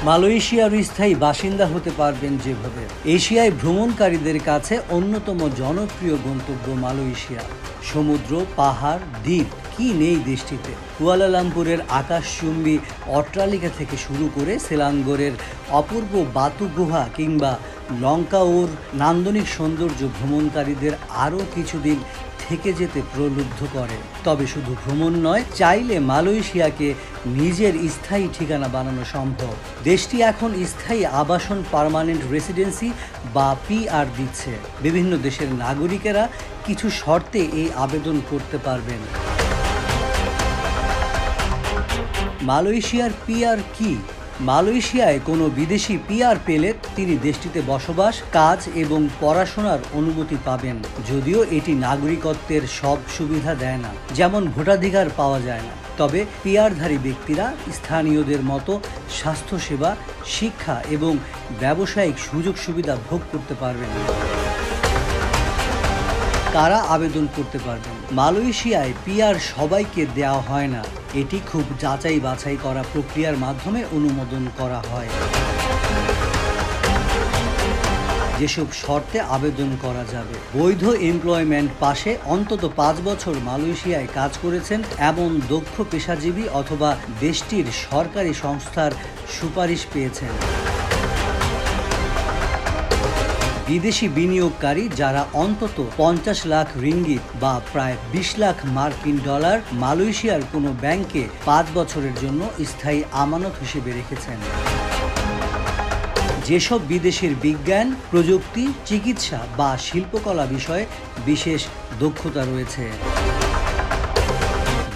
মালয়েশিয়ার স্থায়ী বাসিন্দা হতে পারবেন যেভাবে। এশিয়ায় ভ্রমণকারীদের কাছে অন্যতম জনপ্রিয় গন্তব্য মালয়েশিয়া। সমুদ্র, পাহাড়, দ্বীপ কি নেই দেশটিতে। কুয়ালালামপুরের আকাশচুম্বী অট্টালিকা থেকে শুরু করে সেলাঙ্গোরের অপূর্ব বাতু গুহা কিংবা লঙ্কাওর নান্দনিক সৌন্দর্য ভ্রমণকারীদের আরও কিছুদিন থেকে যেতে প্রলুব্ধ করে। তবে শুধু ভ্রমণ নয়, চাইলে মালয়েশিয়াকে নিজের স্থায়ী ঠিকানা বানানো সম্ভব। দেশটি এখন স্থায়ী আবাসন পার্মানেন্ট রেসিডেন্সি বা পিআর দিচ্ছে। বিভিন্ন দেশের নাগরিকেরা কিছু শর্তে এই আবেদন করতে পারবেন। মালয়েশিয়ার পিআর কি? মালয়েশিয়ায় কোনো বিদেশি পিআর পেলে তিনি দেশটিতে বসবাস, কাজ এবং পড়াশোনার অনুমতি পাবেন। যদিও এটি নাগরিকত্বের সব সুবিধা দেয় না, যেমন ভোটাধিকার পাওয়া যায় না। তবে পিআরধারী ব্যক্তিরা স্থানীয়দের মতো স্বাস্থ্যসেবা, শিক্ষা এবং ব্যবসায়িক সুযোগ সুবিধা ভোগ করতে পারবেন। কারা আবেদন করতে পারবেন? মালয়েশিয়ায় পিআর সবাইকে দেওয়া হয় না। এটি খুব যাচাই বাছাই করা প্রক্রিয়ার মাধ্যমে অনুমোদন করা হয়। যেসব শর্তে আবেদন করা যাবে: বৈধ এমপ্লয়মেন্ট পাশে অন্তত 5 বছর মালয়েশিয়ায় কাজ করেছেন এমন দক্ষ পেশাজীবী অথবা দেশটির সরকারি সংস্থার সুপারিশ পেয়েছেন। বিদেশি বিনিয়োগকারী যারা অন্তত 50 লাখ রিঙ্গিত বা প্রায় 20 লাখ মার্কিন ডলার মালয়েশিয়ার কোনো ব্যাংকে 5 বছরের জন্য স্থায়ী আমানত হিসেবে রেখেছেন। যেসব বিদেশের বিজ্ঞান, প্রযুক্তি, চিকিৎসা বা শিল্পকলা বিষয়ে বিশেষ দক্ষতা রয়েছে।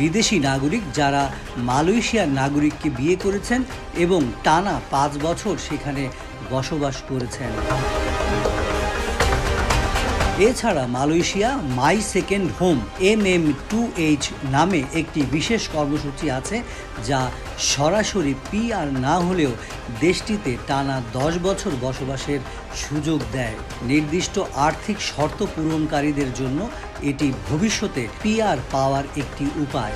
বিদেশি নাগরিক যারা মালয়েশিয়ার নাগরিককে বিয়ে করেছেন এবং টানা 5 বছর সেখানে বসবাস করেছেন। এছাড়া Malaysia my second home MM2H নামে একটি বিশেষ কর্মসূচি আছে, যা সরাসরি পিআর না হলেও দেশটিতে টানা 10 বছর বসবাসের সুযোগ দেয়। নির্দিষ্ট আর্থিক শর্ত পূরণকারীদের জন্য এটি ভবিষ্যতে পিআর পাওয়ার একটি উপায়।